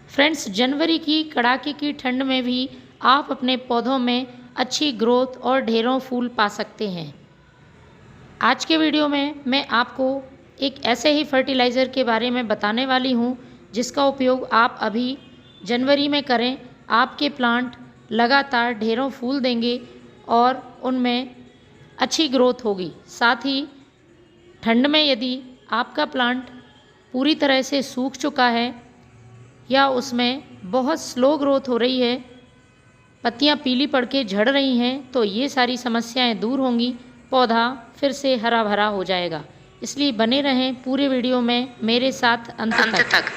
Friends, जनवरी की कड़ाके की ठंड में भी आप अपने पौधों में अच्छी ग्रोथ और ढेरों फूल पा सकते हैं। आज के वीडियो में मैं आपको एक ऐसे ही फर्टिलाइज़र के बारे में बताने वाली हूँ जिसका उपयोग आप अभी जनवरी में करें। आपके प्लांट लगातार ढेरों फूल देंगे और उनमें अच्छी ग्रोथ होगी। साथ ही ठंड में यदि आपका प्लांट पूरी तरह से सूख चुका है या उसमें बहुत स्लो ग्रोथ हो रही है, पत्तियां पीली पड़ के झड़ रही हैं, तो ये सारी समस्याएं दूर होंगी, पौधा फिर से हरा भरा हो जाएगा। इसलिए बने रहें पूरे वीडियो में मेरे साथ अंत तक।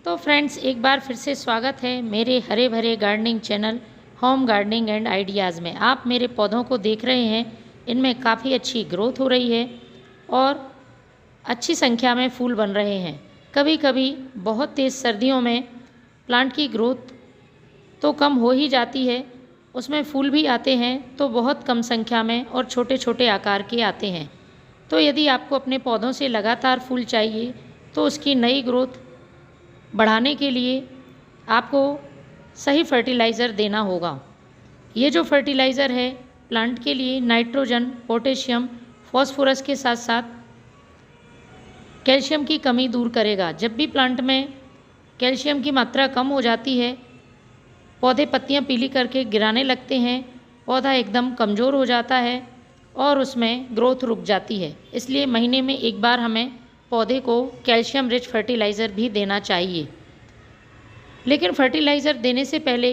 तो फ्रेंड्स, एक बार फिर से स्वागत है मेरे हरे भरे gardening channel home gardening and ideas में। आप मेरे पौधों को देख रहे हैं, इनमें काफ़ी अच्छी ग्रोथ हो रही है और अच्छी संख्या में फूल बन रहे हैं। कभी कभी बहुत तेज़ सर्दियों में प्लांट की ग्रोथ तो कम हो ही जाती है, उसमें फूल भी आते हैं तो बहुत कम संख्या में और छोटे छोटे आकार के आते हैं। तो यदि आपको अपने पौधों से लगातार फूल चाहिए तो उसकी नई ग्रोथ बढ़ाने के लिए आपको सही फर्टिलाइज़र देना होगा। ये जो फर्टिलाइज़र है प्लांट के लिए नाइट्रोजन, पोटेशियम, फॉस्फोरस के साथ साथ कैल्शियम की कमी दूर करेगा। जब भी प्लांट में कैल्शियम की मात्रा कम हो जाती है, पौधे पत्तियां पीली करके गिराने लगते हैं, पौधा एकदम कमज़ोर हो जाता है और उसमें ग्रोथ रुक जाती है। इसलिए महीने में एक बार हमें पौधे को कैल्शियम रिच फर्टिलाइज़र भी देना चाहिए। लेकिन फर्टिलाइज़र देने से पहले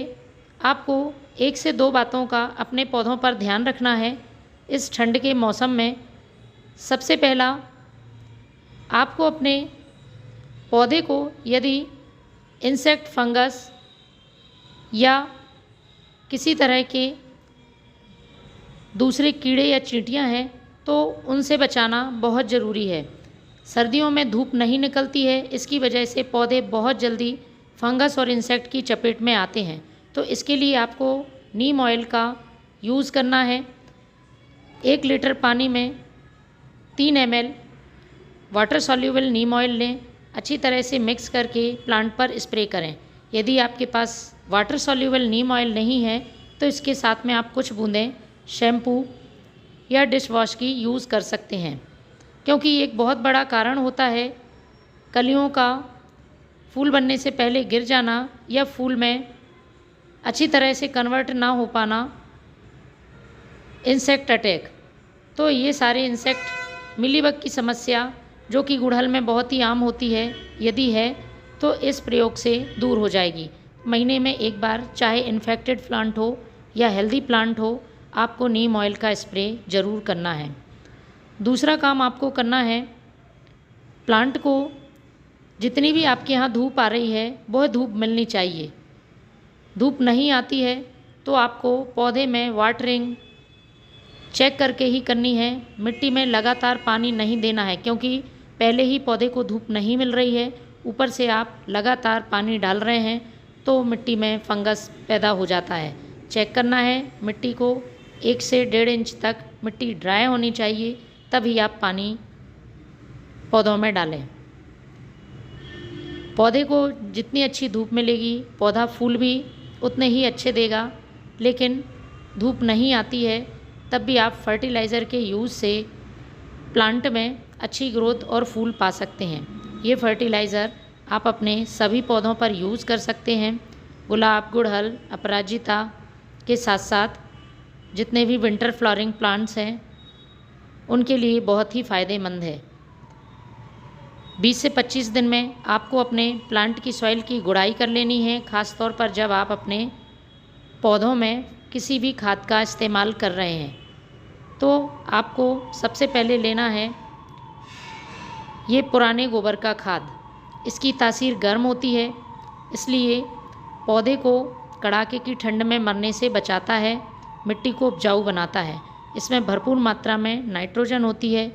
आपको 1 से 2 बातों का अपने पौधों पर ध्यान रखना है। इस ठंड के मौसम में सबसे पहला, आपको अपने पौधे को यदि इंसेक्ट, फंगस या किसी तरह के दूसरे कीड़े या चींटियां हैं तो उनसे बचाना बहुत ज़रूरी है। सर्दियों में धूप नहीं निकलती है, इसकी वजह से पौधे बहुत जल्दी फंगस और इंसेक्ट की चपेट में आते हैं। तो इसके लिए आपको नीम ऑयल का यूज़ करना है। 1 लीटर पानी में 3 ml वाटर सॉल्यूबल नीम ऑयल लें, अच्छी तरह से मिक्स करके प्लांट पर स्प्रे करें। यदि आपके पास वाटर सॉल्यूबल नीम ऑयल नहीं है तो इसके साथ में आप कुछ बूंदें शैम्पू या डिश वॉश की यूज़ कर सकते हैं, क्योंकि एक बहुत बड़ा कारण होता है कलियों का फूल बनने से पहले गिर जाना या फूल में अच्छी तरह से कन्वर्ट ना हो पाना, इंसेक्ट अटैक। तो ये सारे इंसेक्ट, मिलीबग की समस्या जो कि गुड़हल में बहुत ही आम होती है, यदि है तो इस प्रयोग से दूर हो जाएगी। महीने में एक बार, चाहे इन्फेक्टेड प्लांट हो या हेल्दी प्लांट हो, आपको नीम ऑयल का स्प्रे ज़रूर करना है। दूसरा काम आपको करना है, प्लांट को जितनी भी आपके यहाँ धूप आ रही है वह धूप मिलनी चाहिए। धूप नहीं आती है तो आपको पौधे में वाटरिंग चेक करके ही करनी है। मिट्टी में लगातार पानी नहीं देना है, क्योंकि पहले ही पौधे को धूप नहीं मिल रही है, ऊपर से आप लगातार पानी डाल रहे हैं तो मिट्टी में फंगस पैदा हो जाता है। चेक करना है मिट्टी को, 1 से 1.5 इंच तक मिट्टी ड्राई होनी चाहिए, तभी आप पानी पौधों में डालें। पौधे को जितनी अच्छी धूप मिलेगी, पौधा फूल भी उतने ही अच्छे देगा। लेकिन धूप नहीं आती है तब भी आप फर्टिलाइज़र के यूज़ से प्लांट में अच्छी ग्रोथ और फूल पा सकते हैं। ये फर्टिलाइज़र आप अपने सभी पौधों पर यूज़ कर सकते हैं। गुलाब, गुड़हल, अपराजिता के साथ साथ जितने भी विंटर फ्लावरिंग प्लांट्स हैं उनके लिए बहुत ही फ़ायदेमंद है। 20 से 25 दिन में आपको अपने प्लांट की सॉइल की गुड़ाई कर लेनी है, ख़ास तौर पर जब आप अपने पौधों में किसी भी खाद का इस्तेमाल कर रहे हैं। तो आपको सबसे पहले लेना है ये पुराने गोबर का खाद। इसकी तासीर गर्म होती है, इसलिए पौधे को कड़ाके की ठंड में मरने से बचाता है, मिट्टी को उपजाऊ बनाता है। इसमें भरपूर मात्रा में नाइट्रोजन होती है,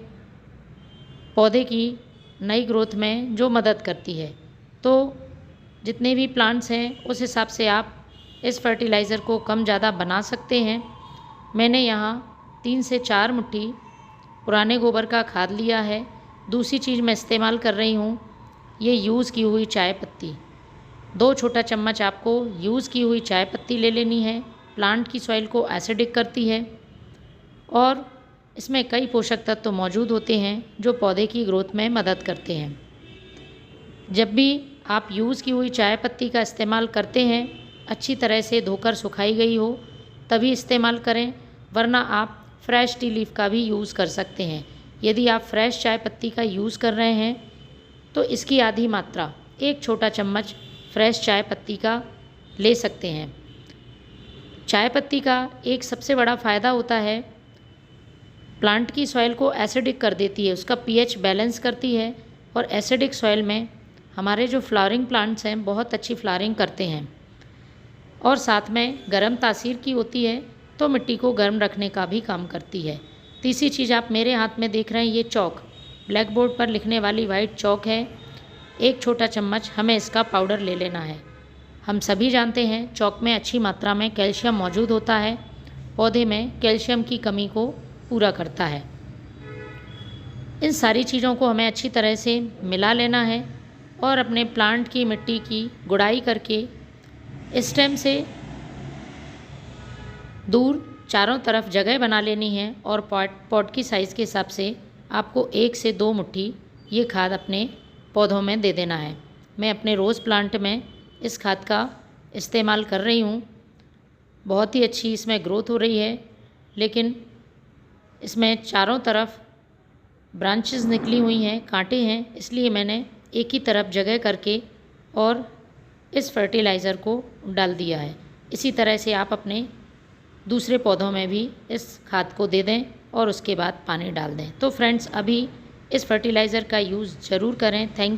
पौधे की नई ग्रोथ में जो मदद करती है। तो जितने भी प्लांट्स हैं उस हिसाब से आप इस फर्टिलाइज़र को कम ज़्यादा बना सकते हैं। मैंने यहाँ 3 से 4 मुट्ठी पुराने गोबर का खाद लिया है। दूसरी चीज़ मैं इस्तेमाल कर रही हूँ ये यूज़ की हुई चाय पत्ती। 2 छोटा चम्मच आपको यूज़ की हुई चाय पत्ती ले लेनी है। प्लांट की सॉइल को एसिडिक करती है और इसमें कई पोषक तत्व मौजूद होते हैं जो पौधे की ग्रोथ में मदद करते हैं। जब भी आप यूज़ की हुई चाय पत्ती का इस्तेमाल करते हैं, अच्छी तरह से धोकर सुखाई गई हो तभी इस्तेमाल करें, वरना आप फ्रेश टी लीफ का भी यूज़ कर सकते हैं। यदि आप फ्रेश चाय पत्ती का यूज़ कर रहे हैं तो इसकी आधी मात्रा 1 छोटा चम्मच फ्रेश चाय पत्ती का ले सकते हैं। चाय पत्ती का एक सबसे बड़ा फ़ायदा होता है, प्लांट की सॉइल को एसिडिक कर देती है, उसका पीएच बैलेंस करती है और एसिडिक सॉइल में हमारे जो फ्लावरिंग प्लांट्स हैं बहुत अच्छी फ्लावरिंग करते हैं। और साथ में गर्म तासीर की होती है तो मिट्टी को गर्म रखने का भी काम करती है। तीसरी चीज़ आप मेरे हाथ में देख रहे हैं, ये चॉक, ब्लैक बोर्ड पर लिखने वाली वाइट चॉक है। 1 छोटा चम्मच हमें इसका पाउडर ले लेना है। हम सभी जानते हैं चॉक में अच्छी मात्रा में कैल्शियम मौजूद होता है, पौधे में कैल्शियम की कमी को पूरा करता है। इन सारी चीज़ों को हमें अच्छी तरह से मिला लेना है और अपने प्लांट की मिट्टी की गुड़ाई करके स्टेम से दूर चारों तरफ जगह बना लेनी है और पॉट की साइज़ के हिसाब से आपको 1 से 2 मुट्ठी ये खाद अपने पौधों में दे देना है। मैं अपने रोज़ प्लांट में इस खाद का इस्तेमाल कर रही हूँ। बहुत ही अच्छी इसमें ग्रोथ हो रही है, लेकिन इसमें चारों तरफ ब्रांचेस निकली हुई हैं, कांटे हैं, इसलिए मैंने एक ही तरफ जगह करके और इस फर्टिलाइज़र को डाल दिया है। इसी तरह से आप अपने दूसरे पौधों में भी इस खाद को दे दें और उसके बाद पानी डाल दें। तो फ्रेंड्स, अभी इस फर्टिलाइज़र का यूज़ ज़रूर करें। Thank you.